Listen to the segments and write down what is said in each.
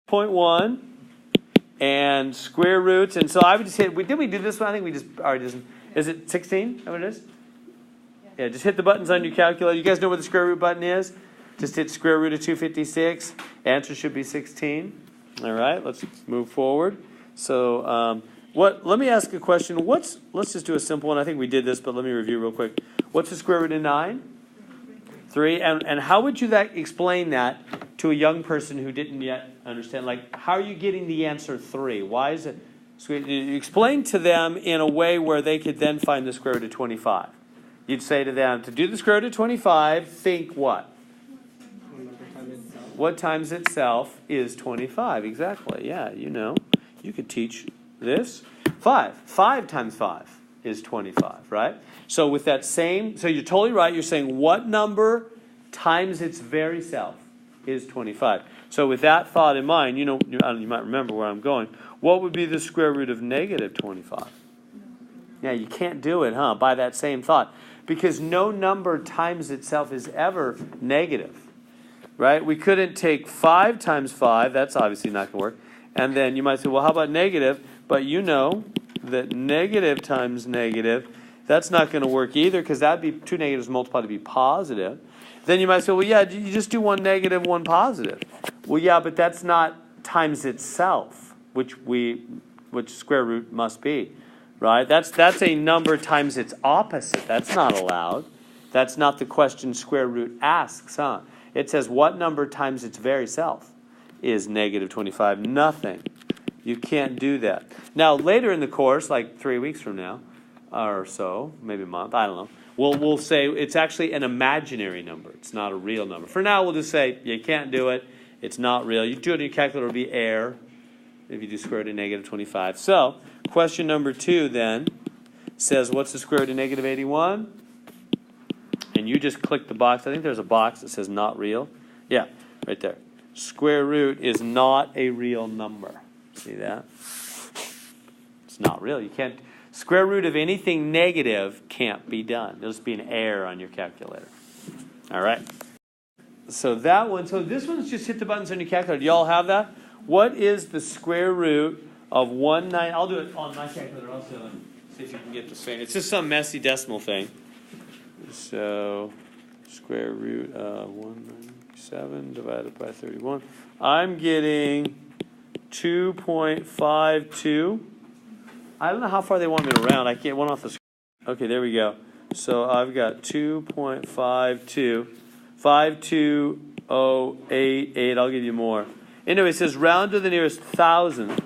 0.1 and square roots. And so I would just hit, did we do this one? I think we just already did. Is it 16? Is that what it is? Yeah, just hit the buttons on your calculator. You guys know what the square root button is? Just hit square root of 256. Answer should be 16. All right, let's move forward. So let me ask a question. Let's just do a simple one. I think we did this, but let me review real quick. What's the square root of 9? 3. And how would you explain that to a young person who didn't yet understand? Like, how are you getting the answer 3? Why is it? So explain to them in a way where they could then find the square root of 25. You'd say to them, to do the square root of 25, think what? What times itself is 25? Exactly. Yeah, you know. You could teach this. 5. 5 times 5 is 25, right? So with that same, so you're totally right. You're saying what number times its very self is 25. So with that thought in mind, you might remember where I'm going. What would be the square root of negative 25? Yeah, you can't do it, by that same thought. Because no number times itself is ever negative. Right? We couldn't take 5 times 5. That's obviously not going to work. And then you might say, well, how about negative? But you know that negative times negative, that's not going to work either because that would be 2 negatives multiplied to be positive. Then you might say, well, yeah, you just do 1 negative, 1 positive. Well, yeah, but that's not times itself, which square root must be. Right? That's a number times its opposite. That's not allowed. That's not the question square root asks, It says what number times its very self is negative 25? Nothing. You can't do that. Now, later in the course, like 3 weeks from now or so, maybe a month, I don't know, we'll say it's actually an imaginary number. It's not a real number. For now, we'll just say you can't do it. It's not real. You do it in your calculator, it'll be error if you do square root of negative 25. So, question number 2 then says, what's the square root of negative 81? And you just click the box. I think there's a box that says not real. Yeah, right there. Square root is not a real number. See that? It's not real. You can't. Square root of anything negative can't be done. There'll just be an error on your calculator. All right. So that one. So this one's just hit the buttons on your calculator. Do y'all have that? What is the square root of 1/9? I'll do it on my calculator also. See if you can get the same. It's just some messy decimal thing. So, square root of 197 divided by 31. I'm getting 2.52. I don't know how far they want me to round. I can't one off the screen. Okay, there we go. So I've got 2.52. 52088. I'll give you more. Anyway, it says round to the nearest thousand.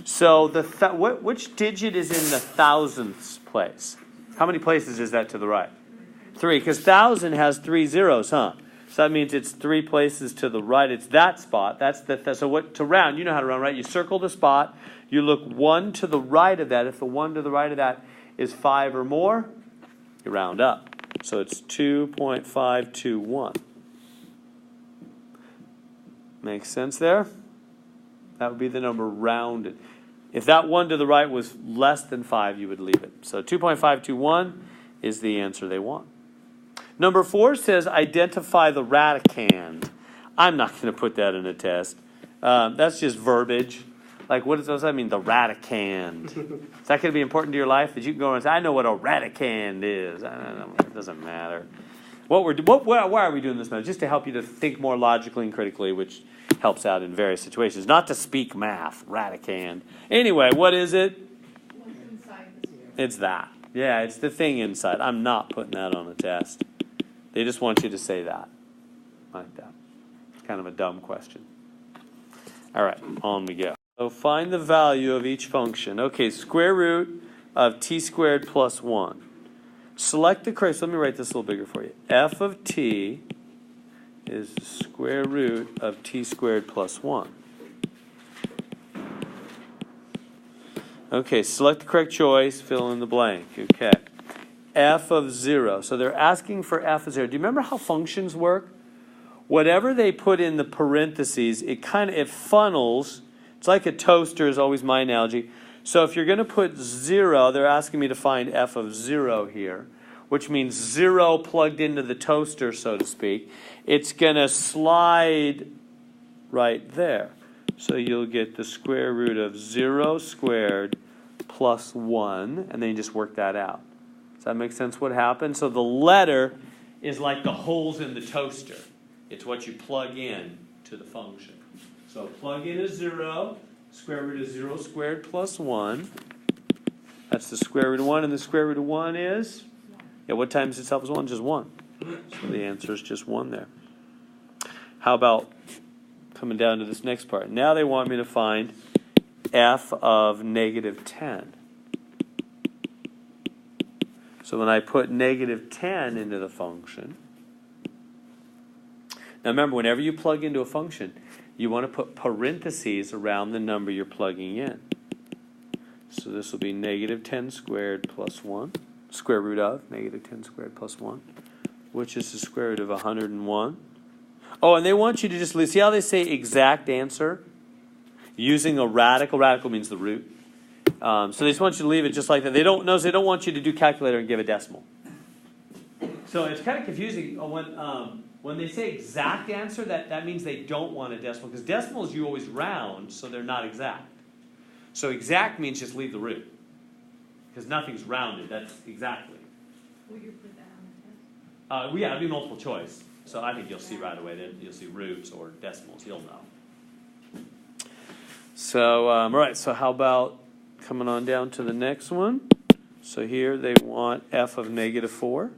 So which digit is in the thousandths place? How many places is that to the right? 3, because 1,000 has 3 zeros, So that means it's 3 places to the right. It's that spot. That's so what to round? You know how to round, right? You circle the spot. You look 1 to the right of that. If the 1 to the right of that is 5 or more, you round up. So it's 2.521. Makes sense there? That would be the number rounded. If that 1 to the right was less than 5, you would leave it. So 2.521 is the answer they want. Number 4 says identify the radicand. I'm not going to put that in a test. That's just verbiage. Like, what does that mean, the radicand? Is that going to be important to your life? That you can go and say, I know what a radicand is. I don't know. It doesn't matter. Why are we doing this now? Just to help you to think more logically and critically, which helps out in various situations. Not to speak math, radicand. Anyway, what is it? What's inside the zero? It's that. Yeah, it's the thing inside. I'm not putting that on a test. They just want you to say that. Like that. It's kind of a dumb question. All right, on we go. So find the value of each function. Okay, square root of t squared plus 1. Select the correct, so let me write this a little bigger for you. F of t is the square root of t squared plus 1. Okay, select the correct choice, fill in the blank. Okay. F of 0. So they're asking for f of 0. Do you remember how functions work? Whatever they put in the parentheses, it funnels. It's like a toaster is always my analogy. So if you're going to put 0, they're asking me to find f of 0 here, which means 0 plugged into the toaster, so to speak. It's going to slide right there. So you'll get the square root of 0 squared plus 1, and then you just work that out. Does that make sense what happened? So the letter is like the holes in the toaster. It's what you plug in to the function. So plug in a 0, square root of 0 squared plus 1. That's the square root of 1, and the square root of 1 is? Yeah, what times itself is 1? Just 1. So the answer is just 1 there. How about coming down to this next part? Now they want me to find f of negative 10. So when I put negative 10 into the function, now remember, whenever you plug into a function, you want to put parentheses around the number you're plugging in. So this will be negative 10 squared plus 1, square root of negative 10 squared plus 1, which is the square root of 101. Oh, and they want you to just see how they say exact answer? Using a radical. Radical means the root. So they just want you to leave it just like that. They don't want you to do calculator and give a decimal. So it's kind of confusing when they say exact answer. That means they don't want a decimal, because decimals you always round, so they're not exact. So exact means just leave the root, because nothing's rounded. That's exactly. Will you put that on the test? Yeah, it'll be multiple choice. So I think you'll see right away that you'll see roots or decimals. You'll know. So all right. So how about coming on down to the next one? So here they want f of negative 4.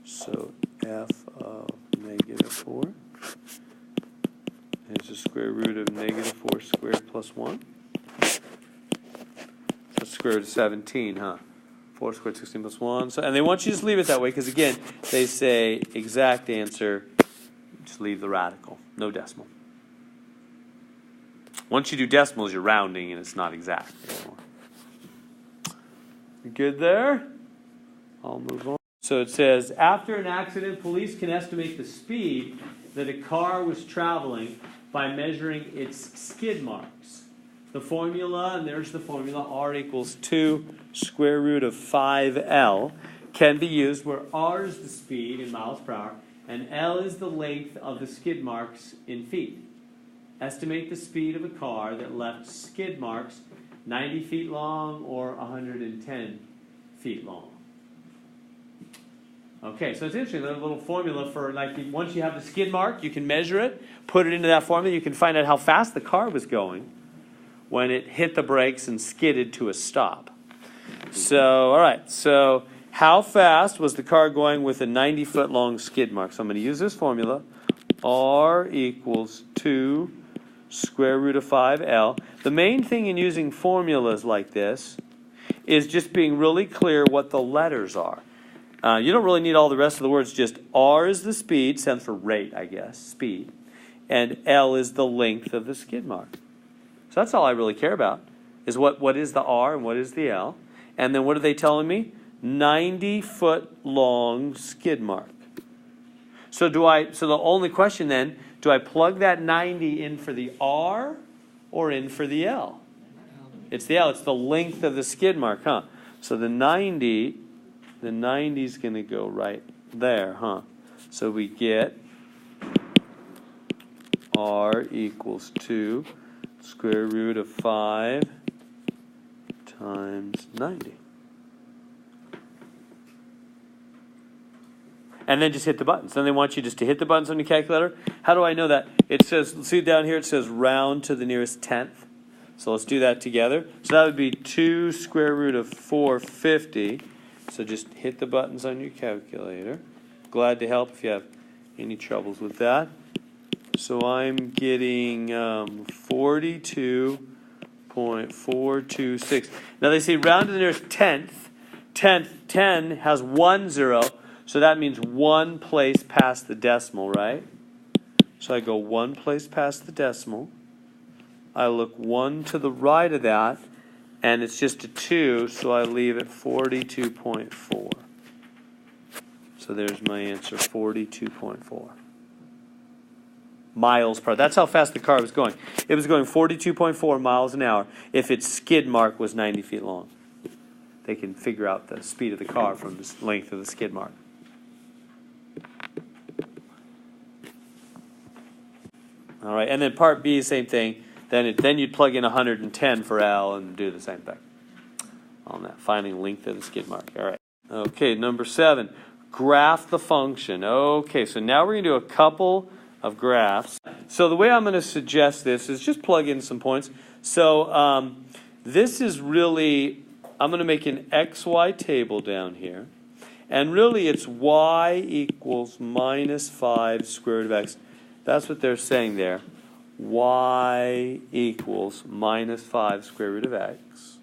So f of negative 4 is the square root of negative 4 squared plus 1. So square root of 17, huh? 4 squared, 16 plus 1. So, and they want you to just leave it that way, because again, they say exact answer, just leave the radical, no decimal. Once you do decimals, you're rounding and it's not exact anymore. You good there? I'll move on. So it says, after an accident, police can estimate the speed that a car was traveling by measuring its skid marks. The formula, and there's the formula, R equals 2 square root of 5L, can be used where R is the speed in miles per hour and L is the length of the skid marks in feet. Estimate the speed of a car that left skid marks 90 feet long or 110 feet long. Okay, so it's interesting, a little formula for, like, once you have the skid mark, you can measure it, put it into that formula, you can find out how fast the car was going when it hit the brakes and skidded to a stop. So, all right, so how fast was the car going with a 90-foot long skid mark? So I'm going to use this formula. R equals 2 square root of 5L. The main thing in using formulas like this is just being really clear what the letters are. You don't really need all the rest of the words. Just R is the speed, stands for rate, I guess, speed. And L is the length of the skid mark. So that's all I really care about, is what is the R and what is the L. And then what are they telling me? 90-foot long skid mark. So so the only question then, do I plug that 90 in for the R or in for the L? It's the L. It's the length of the skid mark, huh? So the 90 is going to go right there, huh? So we get R equals 2 square root of 5 times 90. And then just hit the buttons. Then they want you just to hit the buttons on your calculator. How do I know that? It says, see down here, it says round to the nearest tenth. So let's do that together. So that would be 2 square root of 450. So just hit the buttons on your calculator. Glad to help if you have any troubles with that. So I'm getting 42.426. Now they say round to the nearest tenth. 10 has 1 0. So that means one place past the decimal, right? So I go one place past the decimal. I look 1 to the right of that, and it's just a 2, so I leave it 42.4. So there's my answer, 42.4 miles per hour. That's how fast the car was going. It was going 42.4 miles an hour if its skid mark was 90 feet long. They can figure out the speed of the car from the length of the skid mark. All right, and then part B, same thing. Then you'd plug in 110 for L and do the same thing on that, finding length of the skid mark. All right. Okay, number 7, graph the function. Okay, so now we're going to do a couple of graphs. So the way I'm going to suggest this is just plug in some points. So this is really, I'm going to make an XY table down here. And really it's y equals minus 5 square root of x. That's what they're saying there. Y equals minus 5 square root of x.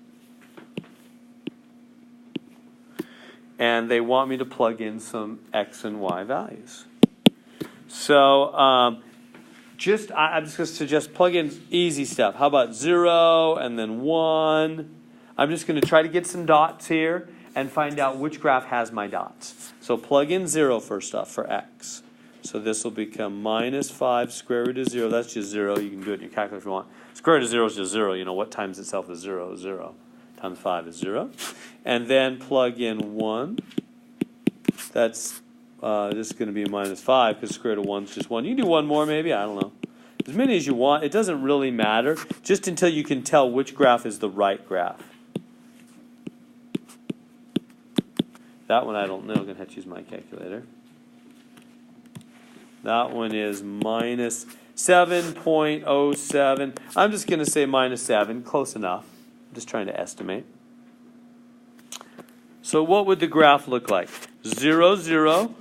And they want me to plug in some x and y values. So I'm just going to suggest plug in easy stuff. How about 0 and then 1? I'm just going to try to get some dots here and find out which graph has my dots. So plug in 0 first off for x. So this will become minus 5 square root of 0. That's just 0. You can do it in your calculator if you want. Square root of 0 is just 0. You know, what times itself is 0? 0 times 5 is 0. And then plug in 1. That's this is going to be minus 5 because square root of 1 is just 1. You can do one more maybe. I don't know. As many as you want. It doesn't really matter. Just until you can tell which graph is the right graph. That one I don't know. I'm going to have to use my calculator. That one is minus 7.07. I'm just going to say minus 7. Close enough. I'm just trying to estimate. So what would the graph look like? 0, 0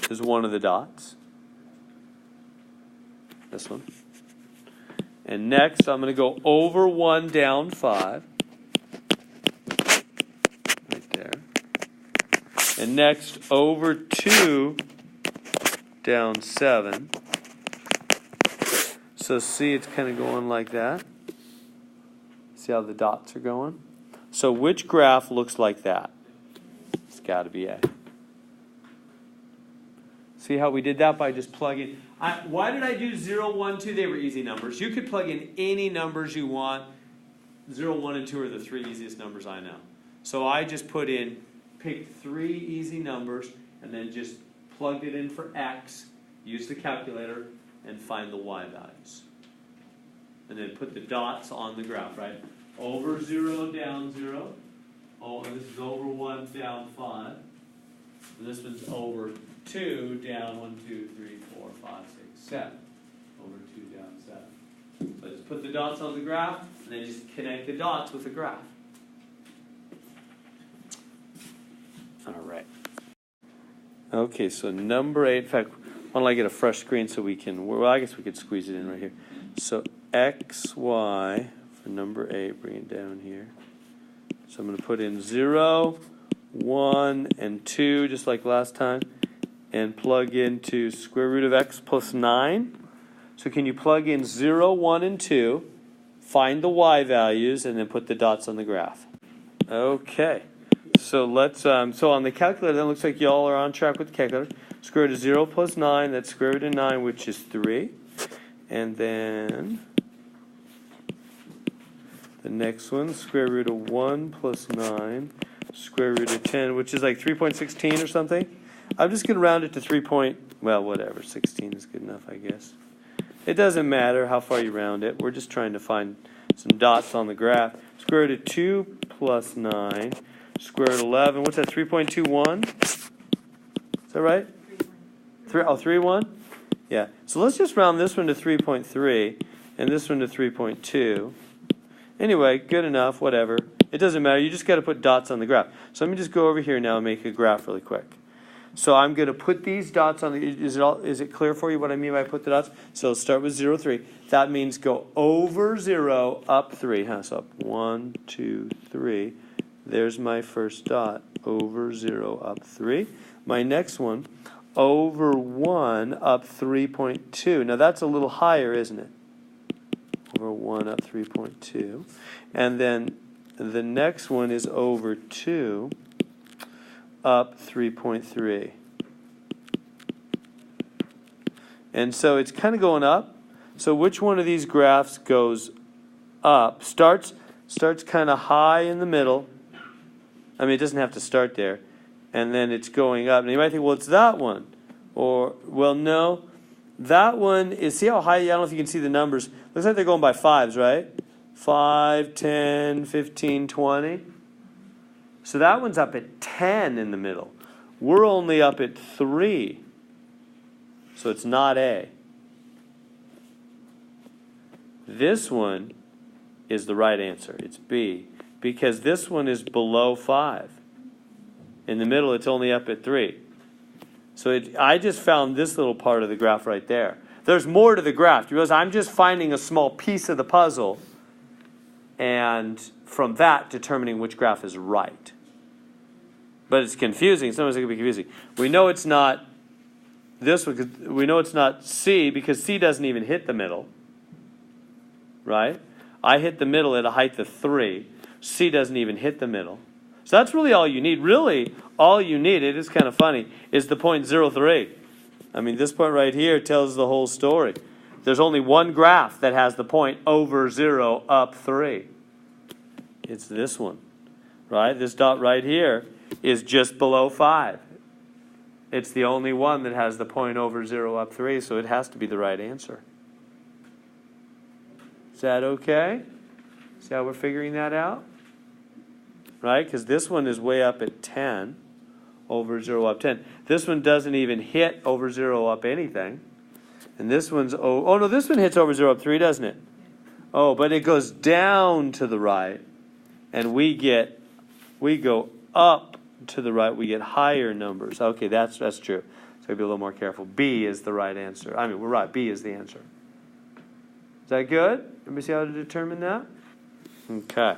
is one of the dots. This one. And next I'm going to go over 1 down 5. Right there. And next over 2 down 7. So see, it's kind of going like that. See how the dots are going? So which graph looks like that? It's got to be A. See how we did that by just plugging? Why did I do 0, 1, 2? They were easy numbers. You could plug in any numbers you want. 0, 1, and 2 are the 3 easiest numbers I know. So I just picked 3 easy numbers, and then just plugged it in for x, use the calculator, and find the y values. And then put the dots on the graph, right? Over 0, down 0. Oh, and this is over 1, down 5. And this one's over 2, down 1, 2, 3, 4, 5, 6, 7. Over 2, down 7. So just put the dots on the graph, and then just connect the dots with the graph. All right. Okay, so number 8. In fact, why don't I get a fresh screen so we can, well, I guess we could squeeze it in right here. So x, y for number 8, bring it down here. So I'm going to put in 0, 1, and 2, just like last time, and plug into square root of x plus 9. So can you plug in 0, 1, and 2, find the y values, and then put the dots on the graph? Okay. So let's, so on the calculator, then it looks like y'all are on track with the calculator. Square root of 0 plus 9, that's square root of 9, which is 3. And then the next one, square root of 1 plus 9, square root of 10, which is like 3.16 or something. I'm just going to round it to 16 is good enough, I guess. It doesn't matter how far you round it. We're just trying to find some dots on the graph. Square root of 2 plus 9, square root of 11. What's that, 3.21? Is that right? 3.1? Yeah. So let's just round this one to 3.3 and this one to 3.2. Anyway, good enough, whatever. It doesn't matter. You just got to put dots on the graph. So let me just go over here now and make a graph really quick. So I'm going to put these dots on the, is it clear for you what I mean by put the dots? So let's start with 0, 3. That means go over 0, up 3. So up 1, 2, 3. There's my first dot. Over 0, up 3. My next one, over 1, up 3.2. Now that's a little higher, isn't it? Over 1, up 3.2. And then the next one is over 2, up 3.3. And so it's kind of going up. So which one of these graphs goes up? Starts kind of high in the middle. I mean, it doesn't have to start there. And then it's going up. And you might think, well, it's that one. Or, well, no. that one is, see how high, I don't know if you can see the numbers. Looks like they're going by fives, right? 5, 10, 15, 20. So that one's up at 10 in the middle. We're only up at 3. So it's not A. This one is the right answer. It's B. Because this one is below 5. In the middle, it's only up at 3. So I just found this little part of the graph right there. There's more to the graph. You realize I'm just finding a small piece of the puzzle, and from that, determining which graph is right. But it's confusing. Sometimes it can be confusing. We know it's not this one. We know it's not C because C doesn't even hit the middle. Right? I hit the middle at a height of 3. C doesn't even hit the middle. So that's really all you need. Really, all you need, it is kind of funny, is the point 0,3. I mean, this point right here tells the whole story. There's only one graph that has the point over 0 up 3. It's this one, right? This dot right here is just below 5. It's the only one that has the point over 0 up 3, so it has to be the right answer. Is that okay? See how we're figuring that out? Right? Because this one is way up at 10, over 0 up 10. This one doesn't even hit over 0 up anything. And this one's, oh no, this one hits over 0 up 3, doesn't it? Oh, but it goes down to the right. And we go up to the right, we get higher numbers. Okay, that's true. So be a little more careful. B is the right answer. I mean, we're right. B is the answer. Is that good? Everybody see how to determine that? Okay.